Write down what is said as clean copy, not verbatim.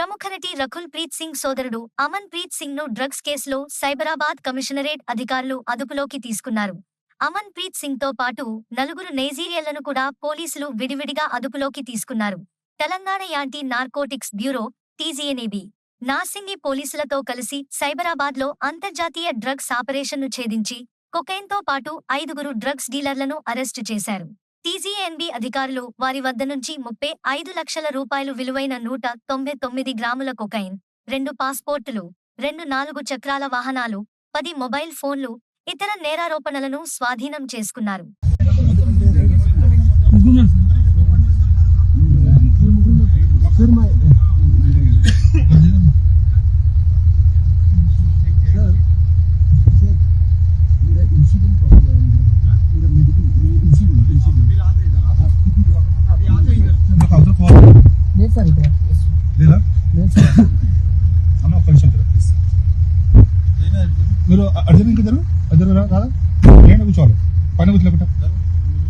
ప్రముఖ నటి రకుల్ ప్రీత్ సింగ్ సోదరుడు అమన్ ప్రీత్ సింగ్ ను డ్రగ్స్ కేసులో సైబరాబాద్ కమిషనరేట్ అధికారులు అదుపులోకి తీసుకున్నారు. అమన్ ప్రీత్ సింగ్ తో పాటు 4 నైజీరియన్లను కూడా పోలీసులు విడివిడిగా అదుపులోకి తీసుకున్నారు. Telangana anti narcotics bureau (TGNAB) Narsingi పోలీసులతో కలిసి సైబరాబాద్లో అంతర్జాతీయ డ్రగ్స్ ఆపరేషన్ను ఛేదించి కొకైన్తో పాటు 5 డ్రగ్స్ డీలర్లను అరెస్టు చేశారు. TGNB అధికారులు వారి వద్ద నుంచి 35 లక్షల రూపాయలు విలువైన 199 గ్రాముల కొకైన్, 2 పాస్పోర్టులు, 2 4 చక్రాల వాహనాలు, 10 మొబైల్ ఫోన్లు, ఇతర నేరారోపణలను స్వాధీనం చేసుకున్నారు. మీరు అర్జున్ ఇంకా అర్జున్ కాదా? కూర్చోవాలి పైన కూర్చోలేకుండా